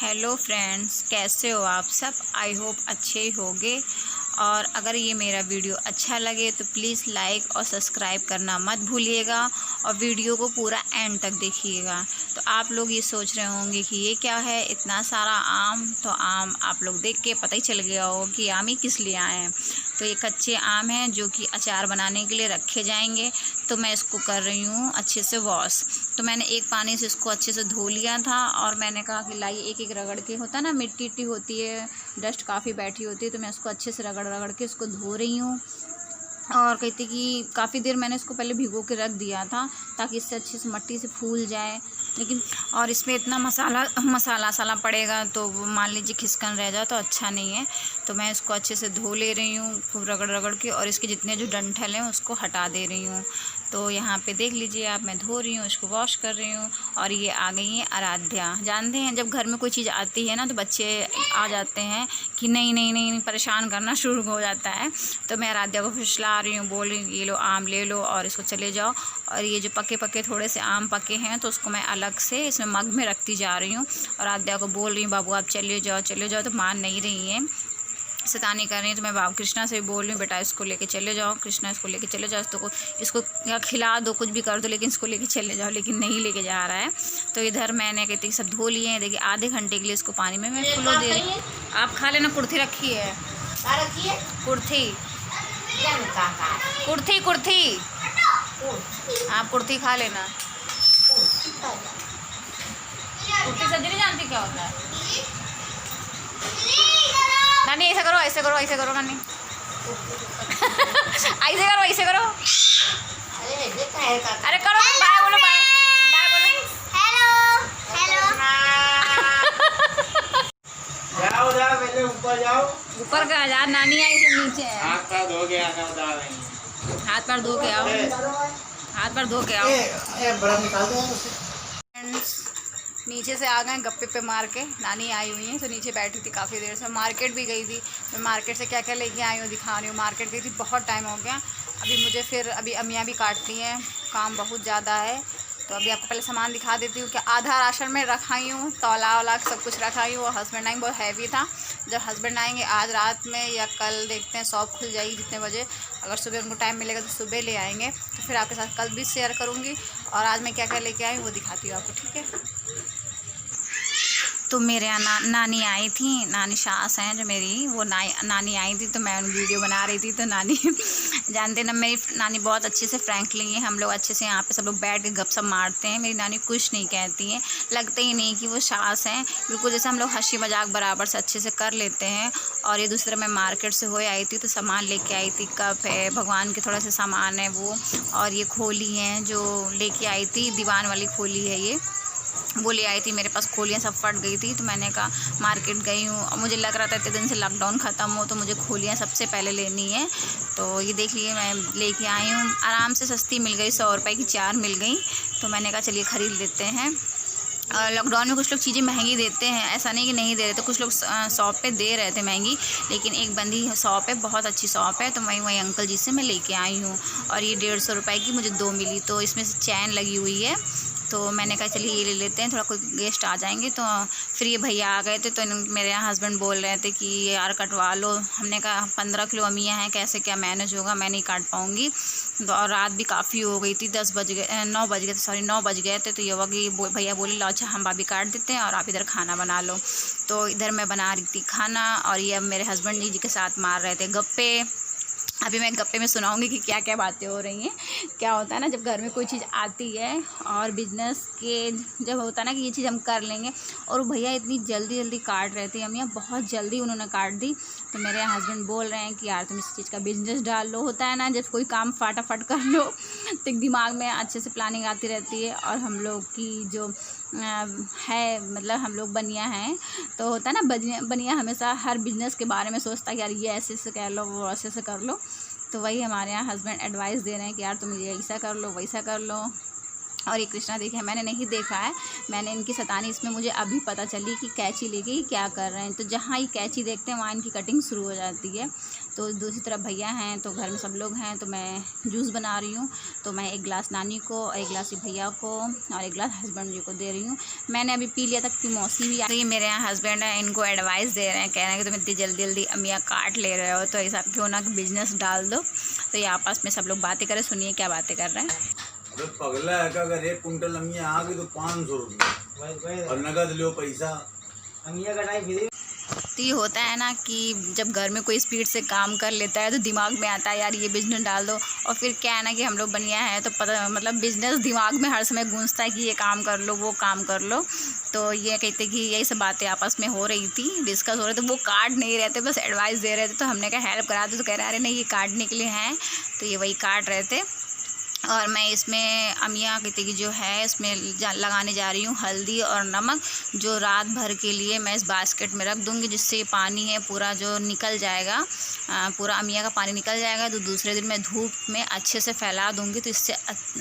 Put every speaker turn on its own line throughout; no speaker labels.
Hello friends, कैसे हो आप सब। आई होप अच्छे ही होंगे। और अगर ये मेरा वीडियो अच्छा लगे तो प्लीज़ लाइक और सब्सक्राइब करना मत भूलिएगा और वीडियो को पूरा एंड तक देखिएगा। तो आप लोग ये सोच रहे होंगे कि ये क्या है, इतना सारा आम। तो आम आप लोग देख के पता ही चल गया हो कि आम ही किस लिए आए हैं। तो ये कच्चे आम हैं जो कि अचार बनाने के लिए रखे जाएंगे। तो मैं इसको कर रही हूँ अच्छे से वॉश। तो मैंने एक पानी से इसको अच्छे से धो लिया था और मैंने कहा कि लाइए एक एक रगड़ के, होता ना मिट्टी इट्टी होती है, डस्ट काफ़ी बैठी होती है, तो मैं इसको अच्छे से रगड़ रगड़ के इसको धो रही हूँ। और कहती कि काफ़ी देर मैंने इसको पहले भिगो के रख दिया था ताकि इससे अच्छे से मट्टी से फूल जाए। लेकिन और इसमें इतना मसाला पड़ेगा तो वो मान लीजिए खिसकन रह जाए तो अच्छा नहीं है। तो मैं इसको अच्छे से धो ले रही हूँ खूब रगड़ रगड़ के, और इसके जितने जो डंठल हैं उसको हटा दे रही हूँ। तो यहाँ पे देख लीजिए आप, मैं धो रही हूँ, इसको वॉश कर रही हूँ। और ये आ गई हैं आराध्या। जानते हैं जब घर में कोई चीज़ आती है ना तो बच्चे आ जाते हैं कि नहीं नहीं नहीं, नहीं परेशान करना शुरू हो जाता है। तो मैं आराध्या को फिसला रही हूँ, बोल रही हूँ ये लो आम ले लो और इसको चले जाओ। और ये जो पके पके थोड़े से आम पके हैं तो उसको मैं अलग से इसमें मग में रखती जा रही हूँ। और आराध्या को बोल रही हूँ बाबू आप चले जाओ, तो मान नहीं रही हैं, शैतानी कर रही है। तो मैं बाबू कृष्णा से भी बोल रही हूँ बेटा इसको लेके चले जाओ, कृष्णा इसको लेके चले जाओ, तो इसको या खिला दो कुछ भी कर दो लेकिन इसको लेके चले जाओ, लेकिन नहीं लेके जा रहा है। तो इधर मैंने कहती कि सब धो लिए हैं। देखिए आधे घंटे के लिए इसको पानी में मैं फुलो दे रही हूँ। आप खा लेना, कुर्थी रखी है, कुर्थी आप कुर्थी खा लेना। कुर्थी सब्जी नहीं जानती क्या होता है नानी। ऐसे करो नानी ऐसे करो अरे करो, बाय बोलो, बाय
जाओ पहले ऊपर जाओ।
ऊपर का जा, नानी आई से नीचे है।
हाथ पैर धो के आओ।
हाथ पैर धो के आओ। नीचे से आ गए गप्पे पे मार के। नानी आई हुई हैं तो नीचे बैठी थी काफ़ी देर से। मार्केट भी गई थी। मैं मार्केट से क्या क्या लेके आई हूँ दिखा रही हूँ। मार्केट गई थी, बहुत टाइम हो गया। अभी मुझे फिर अभी अम्मियाँ भी काटती हैं, काम बहुत ज़्यादा है। तो अभी आपको पहले सामान दिखा देती हूँ कि आधा राशन में रखाई हूँ, तौला वौला सब कुछ रखाई हूँ। और हस्बैंड आएंगे, बहुत हैवी था। जब हस्बैंड आएंगे आज रात में या कल, देखते हैं शॉप खुल जाएगी जितने बजे। अगर सुबह उनको टाइम मिलेगा तो सुबह ले आएंगे। तो फिर आपके साथ कल भी शेयर करूँगी। और आज मैं क्या क्या लेके आई हूँ वो दिखाती हूँ आपको, ठीक है। तो मेरे यहाँ नानी आई थी, नानी सास हैं जो मेरी, वो नानी आई थी तो मैं उन वीडियो बना रही थी। तो नानी जानते ना, मेरी नानी बहुत अच्छे से फ्रैंकली है। हम लोग अच्छे से यहाँ पे सब लोग बैठ के गपशप मारते हैं। मेरी नानी कुछ नहीं कहती हैं, लगता ही नहीं कि वो सास हैं। बिल्कुल जैसे हम लोग हंसी मजाक बराबर से अच्छे से कर लेते हैं। और ये दूसरा, मैं मार्केट से हो आई थी तो सामान लेके आई थी, कप है, भगवान के थोड़ा सा सामान है वो। और ये खोली हैं जो लेके आई थी, दीवान वाली खोली है ये, वो ले आई थी। मेरे पास खोलियाँ सब फट गई थी तो मैंने कहा मार्केट गई हूँ और मुझे लग रहा था इतने दिन से लॉकडाउन ख़त्म हो तो मुझे खोलियाँ सबसे पहले लेनी है। तो ये देख लिए मैं लेके आई हूँ, आराम से सस्ती मिल गई, 100 रुपये की 4 मिल गई। तो मैंने कहा चलिए ख़रीद लेते हैं। लॉकडाउन में कुछ लोग चीज़ें महंगी देते हैं, ऐसा नहीं कि नहीं दे रहे थे। कुछ लोग शॉप पे दे रहे थे महंगी, लेकिन एक बंदी शॉप है, बहुत अच्छी शॉप है। तो वहीं अंकल जी से मैं लेके आई हूँ। और ये 150 रुपये की मुझे 2 मिली। तो इसमें से चैन लगी हुई है। तो मैंने कहा चलिए ये ले लेते हैं, थोड़ा कोई गेस्ट आ जाएंगे। तो फिर ये भैया आ गए थे तो मेरे यहाँ हस्बैंड बोल रहे थे कि यार कटवा लो। हमने कहा 15 किलो अमियाँ हैं, कैसे क्या मैनेज होगा, मैं नहीं काट पाऊँगी। तो और रात भी काफ़ी हो गई थी, 9 बज गए थे। तो ये वही भैया बोले लो अच्छा हम भाभी काट देते हैं और आप इधर खाना बना लो। तो इधर मैं बना रही थी खाना और ये अब मेरे हस्बैंड जी के साथ मार रहे थे गप्पे। अभी मैं गप्पे में सुनाऊंगी कि क्या क्या बातें हो रही हैं। क्या होता है ना, जब घर में कोई चीज़ आती है और बिजनेस के जब होता है ना कि ये चीज़ हम कर लेंगे, और भैया इतनी जल्दी काट रहे थे, अम्मियाँ बहुत जल्दी उन्होंने काट दी। तो मेरे हस्बैंड बोल रहे हैं कि यार तुम इस चीज़ का बिजनेस डाल लो। होता है ना जब कोई काम फटाफट कर लो तो एक दिमाग में अच्छे से प्लानिंग आती रहती है। और हम लोग की जो है, मतलब हम लोग बनिया हैं, तो होता है ना बनिया हमेशा हर बिजनेस के बारे में सोचता है कि यार ये ऐसे से कर लो, वो ऐसे से कर लो। तो वही हमारे यहाँ हस्बैंड एडवाइस दे रहे हैं कि यार तुम ये ऐसा कर लो, वैसा कर लो। और ये कृष्णा देखिए मैंने नहीं देखा है, मैंने इनकी शैतानी इसमें मुझे अभी पता चली कि कैंची लेके ही क्या कर रहे हैं। तो जहाँ ही कैंची देखते हैं वहाँ इनकी कटिंग शुरू हो जाती है। तो दूसरी तरफ भैया हैं, तो घर में सब लोग हैं, तो मैं जूस बना रही हूँ। तो मैं एक गिलास नानी को और एक गिलास भैया को और एक गिलास हस्बैंड जी को दे रही हूँ। मैंने अभी पी लिया था क्योंकि मौसी भी तो ये मेरे यहाँ हस्बैंड है, इनको एडवाइस दे रहे हैं, कह रहे हैं कि तुम इतनी जल्दी जल्दी अमिया काट ले रहे हो, तो ऐसा क्यों ना बिजनेस डाल दो। तो ये आपस में सब लोग बातें करें, सुनिए क्या बातें कर रहे हैं।
अबे पगला है क्या? अगर 1 कुंटल अमिया आ गई तो 500 रुपये और नगद लो पैसा।
अमिया कटाई फिर
तो ये होता है ना कि जब घर में कोई स्पीड से काम कर लेता है तो दिमाग में आता है यार ये बिज़नेस डाल दो। और फिर क्या है ना कि हम लोग बनिया हैं तो पता मतलब बिज़नेस दिमाग में हर समय गूंजता है कि ये काम कर लो वो काम कर लो। तो ये कहते कि यही सब बातें आपस में हो रही थी, डिस्कस हो रहे थे। वो काट नहीं रहे थे, बस एडवाइस दे रहे थे। तो हमने कहा हेल्प करा दो, तो कह रहे अरे नहीं ये काटने के लिए हैं। तो ये वही काट रहे थे। और मैं इसमें अमिया कहते कि जो है इसमें लगाने जा रही हूँ हल्दी और नमक, जो रात भर के लिए मैं इस बास्केट में रख दूँगी, जिससे ये पानी है पूरा जो निकल जाएगा, पूरा अमिया का पानी निकल जाएगा। तो दूसरे दिन मैं धूप में अच्छे से फैला दूँगी, तो इससे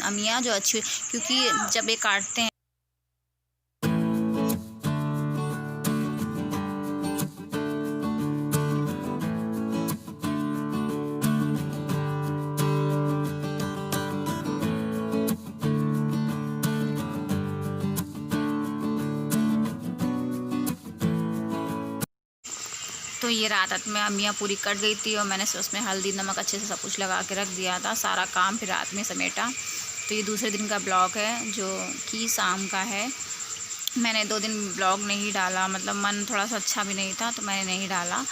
अमिया जो अच्छी, क्योंकि जब ये काटते हैं तो ये रात में अमिया पूरी कट गई थी और मैंने उसमें हल्दी नमक अच्छे से सब कुछ लगा के रख दिया था। सारा काम फिर रात में समेटा। तो ये दूसरे दिन का ब्लॉग है जो कि शाम का है। मैंने 2 दिन ब्लॉग नहीं डाला, मतलब मन थोड़ा सा अच्छा भी नहीं था तो मैंने नहीं डाला।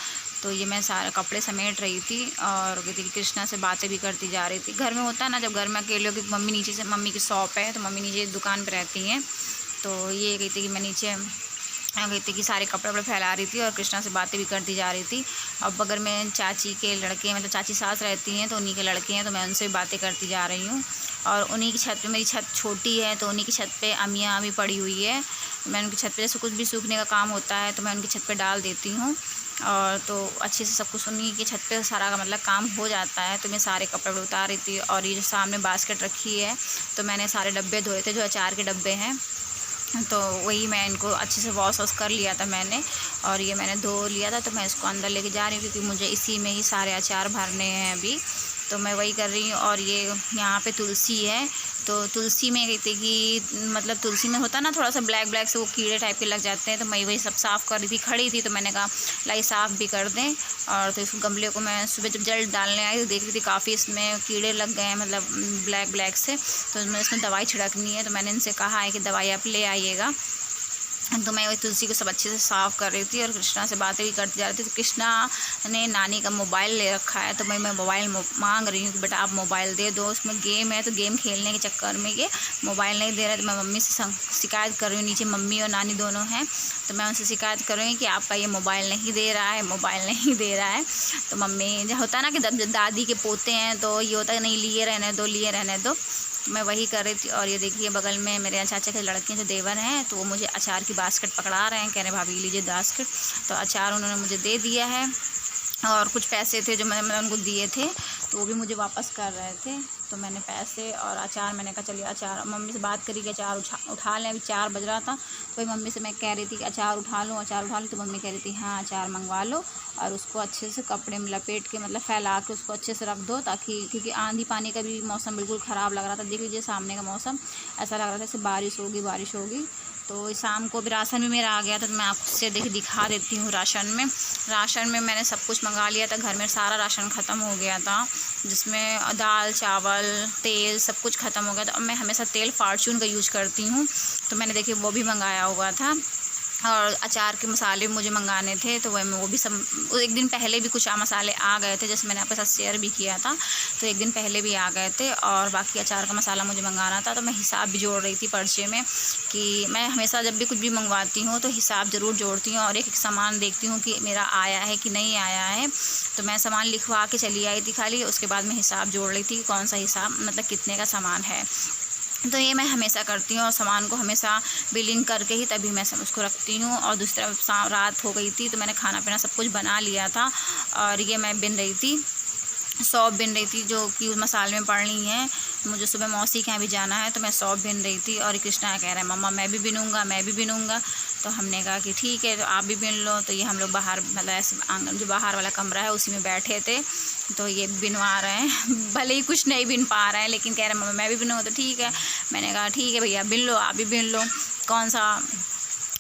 तो ये मैं सारे कपड़े समेट रही थी और कहती कि कृष्णा से बातें भी करती जा रही थी। घर में होता है ना, जब घर में अकेले हो कि मम्मी नीचे से, मम्मी की शॉप है तो मम्मी नीचे दुकान पर रहती हैं। तो ये कहती कि मैं नीचे कहती कि सारे कपड़े वपड़े फैला रही थी और कृष्णा से बातें भी करती जा रही थी। अब बगल में चाची के लड़के, मतलब चाची सास रहती हैं तो उन्हीं के लड़के हैं, तो मैं उनसे भी बातें करती जा रही हूँ। और उन्हीं की छत पे, मेरी छत छोटी है तो उन्हीं की छत पे अमिया भी पड़ी हुई है। मैं उनकी छत पे जैसे कुछ भी सूखने का काम होता है तो मैं उनकी छत पे डाल देती हूँ। और तो अच्छे से सब कुछ उन्हीं की छत पे सारा मतलब काम हो जाता है। तो मैं सारे कपड़े उतार रही थी और ये जो सामने बास्केट रखी है तो मैंने सारे डब्बे धोए थे, जो अचार के डब्बे हैं। तो वही मैं इनको अच्छे से वॉश कर लिया था मैंने, और ये मैंने धो लिया था। तो मैं इसको अंदर लेके जा रही हूँ क्योंकि मुझे इसी में ही सारे अचार भरने हैं अभी। तो मैं वही कर रही हूँ। और ये यहाँ पे तुलसी है, तो तुलसी में कहते कि मतलब तुलसी में होता है ना थोड़ा सा ब्लैक ब्लैक से वो कीड़े टाइप के लग जाते हैं। तो मैं वही सब साफ़ कर रही थी, खड़ी थी तो मैंने कहा लाई साफ़ भी कर दें। और तो इस गमले को मैं सुबह जब जल डालने आई तो देख रही थी काफ़ी इसमें कीड़े लग गए हैं, मतलब ब्लैक ब्लैक से। तो मैं इसमें दवाई छिड़कनी है, तो मैंने इनसे कहा है कि दवाई आप ले आइएगा। तो मैं वही तुलसी को सब अच्छे से साफ़ कर रही थी और कृष्णा से बातें भी करती जा रही थी। तो कृष्णा ने नानी का मोबाइल ले रखा है, तो मैं मोबाइल मांग रही हूँ कि बेटा आप मोबाइल दे दो, उसमें गेम है तो गेम खेलने के चक्कर में ये मोबाइल नहीं दे रहा है। तो मैं मम्मी से शिकायत कर रही हूँ, नीचे मम्मी और नानी दोनों हैं, तो मैं उनसे शिकायत कर रही हूँ कि आपका ये मोबाइल नहीं दे रहा है, मोबाइल नहीं दे रहा है। तो मम्मी जो होता है ना कि दादी के पोते हैं तो ये होता है नहीं लिए रहने दो, लिए रहने दो। मैं वही कर रही थी। और ये देखिए बगल में मेरे चाचा के लड़के जो देवर हैं तो वो मुझे अचार की बास्केट पकड़ा रहे हैं, कह रहे भाभी लीजिए बास्केट। तो अचार उन्होंने मुझे दे दिया है और कुछ पैसे थे जो मैंने उनको दिए थे तो वो भी मुझे वापस कर रहे थे। तो मैंने पैसे और अचार, मैंने कहा चलिए अचार, मम्मी से बात करी कि अचार उठा लें। अभी 4 बज रहा था तो मम्मी से मैं कह रही थी कि अचार उठा लूँ, अचार उठा लूँ। तो मम्मी कह रही थी हाँ अचार मंगवा लो और उसको अच्छे से कपड़े में लपेट के मतलब फैला के उसको अच्छे से रख दो, ताकि क्योंकि आंधी पानी का भी मौसम बिल्कुल ख़राब लग रहा था। देख लीजिए सामने का मौसम ऐसा लग रहा था जैसे बारिश होगी बारिश होगी। तो शाम को भी राशन भी मेरा आ गया था, तो मैं आपसे दिखा देती हूँ। राशन में मैंने सब कुछ मंगा लिया था। घर में सारा राशन ख़त्म हो गया था, जिसमें दाल चावल तेल सब कुछ ख़त्म हो गया था। और मैं हमेशा तेल फॉर्चून का यूज करती हूँ, तो मैंने देखिए वो भी मंगाया हुआ था। और अचार के मसाले मुझे मंगाने थे, तो वो भी सब एक दिन पहले भी कुछ मसाले आ गए थे, जैसे मैंने आपके साथ शेयर भी किया था। तो एक दिन पहले भी आ गए थे और बाकी अचार का मसाला मुझे मंगाना था। तो मैं हिसाब भी जोड़ रही थी पर्चे में, कि मैं हमेशा जब भी कुछ भी मंगवाती हूँ तो हिसाब ज़रूर जोड़ती हूँ और एक सामान देखती हूँ कि मेरा आया है कि नहीं आया है। तो मैं सामान लिखवा के चली आई थी खाली, उसके बाद मैं हिसाब जोड़ रही थी कि कौन सा हिसाब मतलब कितने का सामान है। तो ये मैं हमेशा करती हूँ और सामान को हमेशा बिलिंग करके ही तभी मैं उसको रखती हूँ। और दूसरी तरफ रात हो गई थी तो मैंने खाना पीना सब कुछ बना लिया था। और ये मैं बिन रही थी, सौंफ बिन रही थी जो कि मसाले में पड़नी है। मुझे सुबह मौसी के यहाँ भी जाना है, तो मैं सौंफ बिन रही थी और कृष्णा कह रहा है मम्मा मैं भी बिनूंगा, मैं भी बिनूंगा। तो हमने कहा कि ठीक है, तो आप भी बिन लो। तो ये हम लोग बाहर, मतलब ऐसे आंगन जो बाहर वाला कमरा है उसी में बैठे थे, तो ये बिनवा रहे हैं। भले ही कुछ नहीं बिन पा रहे हैं, लेकिन कह रहे हैं मम्मा मैं भी बिनूंगा। तो ठीक है, मैंने कहा ठीक है भैया बिन लो, आप भी बिन लो, कौन सा।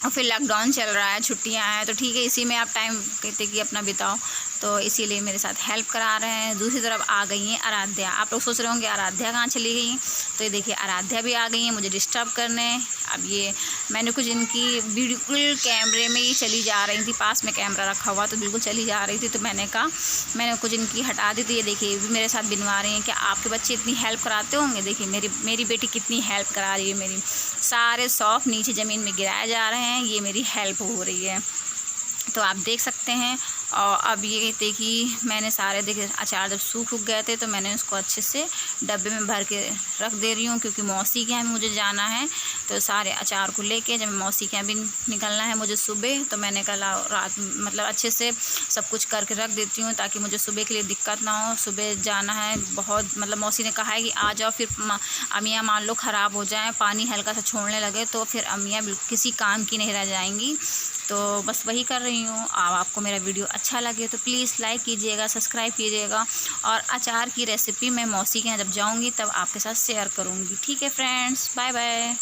और फिर लॉकडाउन चल रहा है, छुट्टियां हैं, तो ठीक है इसी में आप टाइम कहते कि अपना बिताओ, तो इसीलिए मेरे साथ हेल्प करा रहे हैं। दूसरी तरफ आ गई हैं आराध्या। आप लोग सोच रहे होंगे आराध्या कहाँ चली गई, तो ये देखिए आराध्या भी आ गई हैं मुझे डिस्टर्ब करने। अब ये मैंने कुछ इनकी बिल्कुल कैमरे में ही चली जा रही थी, पास में कैमरा रखा हुआ तो बिल्कुल चली जा रही थी, तो मैंने कहा मैंने कुछ इनकी हटा दी। तो ये देखिए ये भी मेरे साथ बिनवा रही हैं। क्या आपके बच्चे इतनी हेल्प कराते होंगे? देखिए मेरी बेटी कितनी हेल्प करा रही है मेरी। सारे सौंफ नीचे ज़मीन में गिराए जा रहे हैं, ये मेरी हेल्प हो रही है, तो आप देख सकते हैं। और अब ये देखिए मैंने सारे देखिए अचार जब सूख गए थे, तो मैंने उसको अच्छे से डब्बे में भर के रख दे रही हूँ, क्योंकि मौसी के यहाँ मुझे जाना है। तो सारे अचार को लेके जब मौसी के यहाँ भी निकलना है मुझे सुबह, तो मैंने कहा रात मतलब अच्छे से सब कुछ करके रख देती हूँ, ताकि मुझे सुबह के लिए दिक्कत ना हो। सुबह जाना है बहुत, मतलब मौसी ने कहा है कि आ जाओ, फिर अमियाँ मान लो ख़राब हो जाएँ, पानी हल्का सा छोड़ने लगे, तो फिर अमियाँ बिल्कुल किसी काम की नहीं रह जाएंगी। तो बस वही कर रही हूँ। अब आपको मेरा वीडियो अच्छा लगे तो प्लीज़ लाइक कीजिएगा, सब्सक्राइब कीजिएगा, और अचार की रेसिपी मैं मौसी के यहाँ जब जाऊँगी तब आपके साथ शेयर करूँगी। ठीक है फ्रेंड्स, बाय बाय।